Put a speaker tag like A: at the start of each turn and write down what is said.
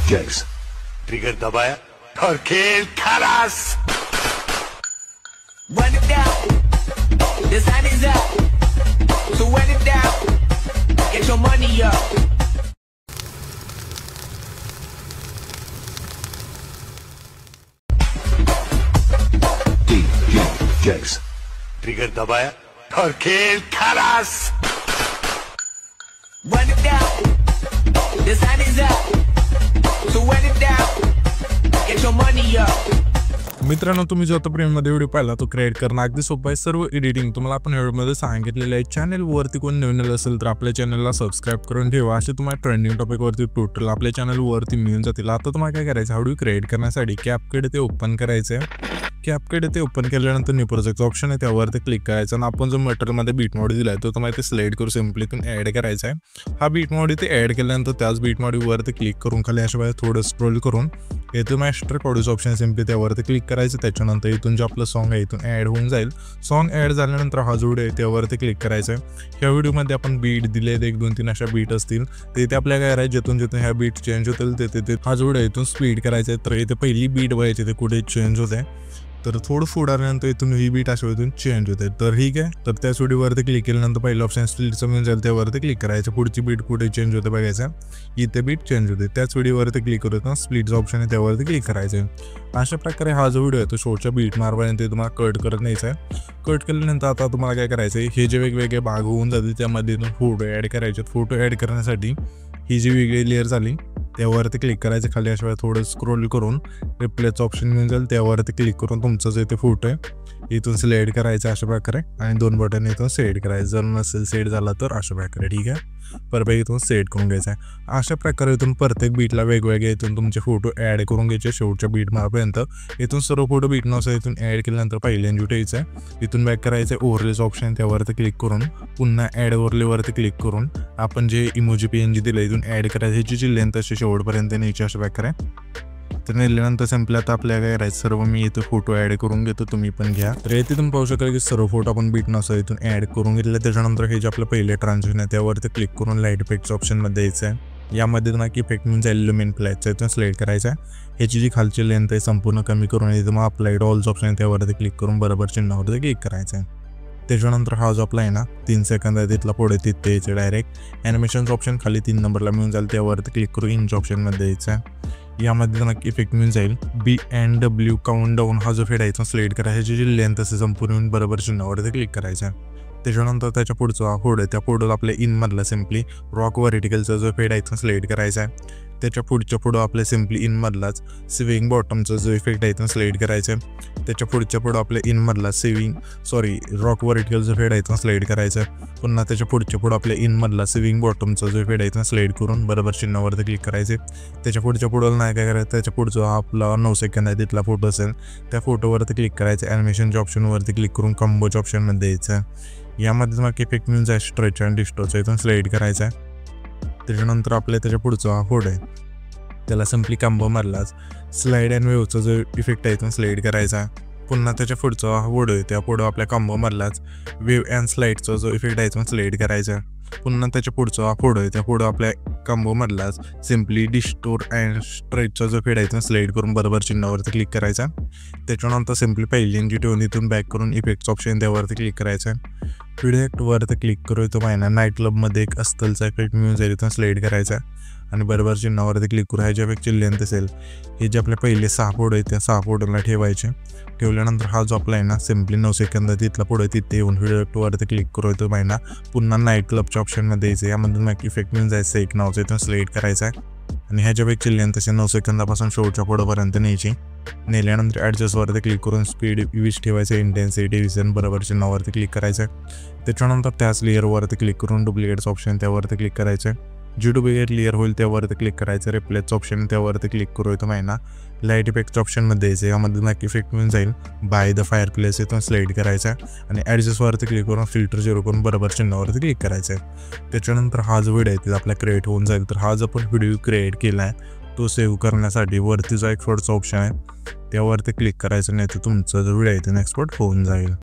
A: Jax.
B: Trigger दबाया और खेल खलास।
C: Run it down, the sun is up, so run it down, get your money up.
A: DJ Jax.
B: Trigger दबाया और खेल खलास।
C: Run it down, the sun is up, so run it down, get your money up.
D: मित्रांनो, तुम्ही जो आता प्रेममध्ये video पाहिला तो क्रिएट करणं अगदी सोपं आहे. सर्व एडिटिंग तुम्हाला आपण व्हिडिओमध्ये सांगितलेलं आहे. चॅनलवरती कोण नवीन असेल तर आपल्या चॅनलला सबस्क्राईब करून ठेवा. असे तुम्हाला ट्रेंडिंग टॉपिकवरती टोटल आपल्या चॅनलवरती मिळून जातील. आता तुम्हाला काय करायचं, व्हिडिओ क्रिएट करण्यासाठी कॅपकट ते ओपन करायचं आहे. कॅपकट ते ओपन केल्यानंतर न्यू प्रोजेक्टचं ऑप्शन आहे, त्यावरती क्लिक करायचं आणि आपण जो मटेरियलमध्ये बीट मॉडी दिला आहे तो तुम्हाला ते सिलेक्ट करून सिम्पली इथून ॲड करायचा आहे. हा बीट मॉडी ते ॲड केल्यानंतर त्याच बीट मॉडीवरती क्लिक करून खाली अशा वेळेस थोडं स्क्रोल करून इथून मास्टर ऑडिओचं ऑप्शन सिम्पली त्यावरती क्लिक करायचं. त्याच्यानंतर इथून जे आपलं सॉन्ग आहे इथून ॲड होऊन जाईल. सॉन्ग ॲड झाल्यानंतर हा जो व्हिडिओ आहे त्यावरती क्लिक करायचं आहे. ह्या व्हिडिओमध्ये आपण बीट दिले 1 2 3 अशा बीट असतील, ते आपल्या काय करायचं, जिथून ह्या बीट चेंज होतील ते हा जो व्हिडिओ इथून स्पीड करायचा आहे. तर इथे पहिली बीट व्हायची ते कुठे चेंज होते, तर थोडं पुढे आल्यानंतर इथून ही बीट अशा इथून चेंज होते. तर ठीक आहे, तर त्याच व्हिडिओवरती क्लिक केल्यानंतर पहिलं ऑप्शन स्प्लिटचं मिळून जाईल, त्यावरती क्लिक करायचं. पुढची बीट कुठे चेंज होते बघायचं, इथे बीट चेंज होते. त्याच व्हिडिओवरती क्लिक करतो स्प्लिटचं ऑप्शन आहे त्यावरती क्लिक करायचं. अशा प्रकारे हा जो व्हिडिओ आहे तो शोच्या बीट मारपर्यंत तुम्हाला कट करत न्यायचा आहे. कट केल्यानंतर आता तुम्हाला काय करायचं आहे, हे जे वेगवेगळे भाग होऊन जातील त्यामध्ये फोटो ॲड करायचे. फोटो ॲड करण्यासाठी ही जी वेगळी लेअर झाली त्यावरती क्लिक करायचं. खाली अशा वेळेस थोडं स्क्रोल करून रिप्लेचं ऑप्शन मिळून जाईल, त्यावरती क्लिक करून तुमचं जे ते फोटो आहे इथून सिलेक्ट करायचं अशा प्रकारे आणि 2 बटन इथून सेट करायचं. जर नसेल सेट झाला तर अशा प्रकारे, ठीक आहे, परत इथून सेट करून घ्यायचं आहे. अशा प्रकारे इथून प्रत्येक बीटला वेगवेगळे इथून तुमचे फोटो ॲड करून घ्यायचे शेवटच्या बीट मारपर्यंत. इथून सर्व फोटो बीट नसेल इथून ॲड केल्यानंतर पहिले एन्जॉय यायचं आहे. इथून बॅक करायचं आहे, ओव्हरलेचं ऑप्शन त्यावरती क्लिक करून पुन्हा ॲड ओव्हरलेवरती क्लिक करून आपण जे इमोजी PNG दिलं इथून ॲड करायचं. ह्याची जी लेंथ अशी शेवटपर्यंत न्यायची अशा प्रकारे. तर नेल्यानंतर संपलं. आता आपल्याला काय करायचं, सर्व मी इथं फोटो ॲड करून घेतो, तुम्ही पण घ्या. तर इथे तुम्ही पाहू शकाल की सर्व फोटो आपण बीट नसं इथून ॲड करून घेतले. त्याच्यानंतर हे जे आपलं पहिले ट्रान्झॅक्शन आहे त्यावरती क्लिक करून लाईट इफेक्टच्या ऑप्शनमध्ये यायचं आहे. यामध्ये तुम्हाला की इफेक्ट म्हणून जाईल इल्युमिनेट फ्लॅशचा इथून सिलेक्ट करायचा आहे. ह्याची जी खालची लेंथ आहे संपूर्ण कमी करून इथं मग अप्लाइड ऑलचं ऑप्शन आहे त्यावरती क्लिक करून बरोबर चिन्हावरती क्लिक करायचं आहे. त्याच्यानंतर हा जो आपला आहे ना 3 सेकंद आहे तिथला पुढे तिथे यायचं डायरेक्ट. ॲनिमेशनचं ऑप्शन खाली 3 नंबरला मिळून जाईल, त्यावरती क्लिक करून इंच ऑप्शनमध्ये यायचं आहे. यामध्ये नक्की इफेक्ट मिळून जाईल BNW काउंट डाऊन हा जो फेड आहे तो सिलेक्ट करायचा. ह्याची जी लेंथ असेल संपूर्ण बरोबर चिन्हावरती क्लिक करायचं आहे. त्याच्यानंतर त्याच्या पुढचा हा फोड आहे त्या फोडोला आपल्या इनमधला सिम्पली रॉक व्हर्टिकलचा जो फेड आहे तो सिलेक्ट करायचा आहे. त्याच्या पुढं आपल्या सिम्पली इनमधलाच स्विंग बॉटमचा जो इफेक्ट आहे तो सिलेक्ट करायचा आहे. त्याच्या पुढं आपल्या इनमधला रॉक व्हर्टिकलचा फेड आहे तो सिलेक्ट करायचा आहे. पुन्हा त्याच्या पुढं आपल्या इनमधला स्विंग बॉटमचा जो फेड आहे तो सिलेक्ट करून बरोबर चिन्हावरती क्लिक करायचे. त्याच्या पुढं नाही काय करायचं, त्याच्या पुढचा हा आपला 9 सेकंद आहे तिथला फोटो असेल त्या फोटोवरती क्लिक करायचं. ॲनिमेशनच्या ऑप्शनवरती क्लिक करून कंबोच्या ऑप्शनमध्ये यायचं. यामध्ये तुम्हाला इफेक्ट मिळून जाईल स्ट्रेच अँड डिस्टॉर्टचा इथून सिलेक्ट करायचा आहे. त्याच्यानंतर आपल्या त्याच्या पुढचा हा फोटो आहे त्याला सिम्पली कंबो मारलाच स्लाईड अँड वेव्हचा जो इफेक्ट आहे इथून सिलेक्ट करायचा. पुन्हा त्याच्या पुढचा हा फोटो आहे त्या फोटो आपल्या कंबो मारलाच वेव्ह अँड स्लाईडचा जो इफेक्ट आहे इथून सिलेक्ट करायचा. पुन्हा त्याच्या पुढचा हा फोटो आहे त्या फोटो आपल्या कंबोमधलाच सिम्पली डिस्टोर अँड स्ट्रेचचा जो फेड आहे इथून सिलेक्ट करून बरोबर चिन्हावरती क्लिक करायचा. त्याच्यानंतर सिम्पली पहिली जी ठेवून इथून बॅक करून इफेक्टचं ऑप्शन त्यावरती क्लिक करायचं. इफेक्टवरती क्लिक करू तो पाहिजे नाईट क्लबमध्ये एक अस्तलचा इफेक्ट मिळून जाईल इथून सिलेक्ट करायचा आणि बरोबर चिन्हावरती क्लिक करू. ह्याच्या इफेक्टची लेंथ असेल हे जे आपले पहिले 6 फोटो आहेत त्या 6 फोटोला ठेवायचे. ठेवल्यानंतर हा जो आपला आहे ना सिम्पली 9 सेकंद तिथला पुढे तिथे येऊन इफेक्टवरती क्लिक करू येतो पाहिजे. पुन्हा नाईट क्लबच्या ऑप्शनमध्ये यायचं. यामधून मग इफेक्ट मिळून जायचं एक नावचं इथून सिलेक्ट करायचं आहे आणि ह्याच्या इफेक्टची लेंथ असे 9 सेकंदापासून शेवटच्या पुढेपर्यंत न्यायची. नेल्यानंतर ॲडजस्टवरती क्लिक करून स्पीड 20 ठेवायचं. इंटेन्सिटी विजन बरोबर चिन्हावरती क्लिक करायचं. त्याच्यानंतर त्याच लेअरवरती क्लिक करून डुप्लिकेट्स ऑप्शन त्यावरती क्लिक करायचं. जी डुप्लिकेट लेअर होईल त्यावरती क्लिक करायचं. रिप्लेसचं ऑप्शन त्यावरती क्लिक करू येतो महिना. लाईट इफेक्टच्या ऑप्शनमध्ये यायचं. यामध्ये नक्की इफेक्ट मिळून जाईल बाय द फायर प्लेस इथून सिलेक्ट करायचा आणि ॲडजस्टवरती क्लिक करून फिल्टर 0 करून बरोबर चिन्हावरती क्लिक करायचं आहे. त्याच्यानंतर हा जो व्हिडिओ आहे ते आपला क्रिएट होऊन जाईल. तर हा जो आपण व्हिडिओ क्रिएट केला आहे तो सेव्ह करण्यासाठी वरती जो एक्सपोर्टचा ऑप्शन आहे त्यावरती क्लिक करायचं, नाही तर तुमचा जो व्हिडिओ आहे ते एक्सपोर्ट होऊन जाईल.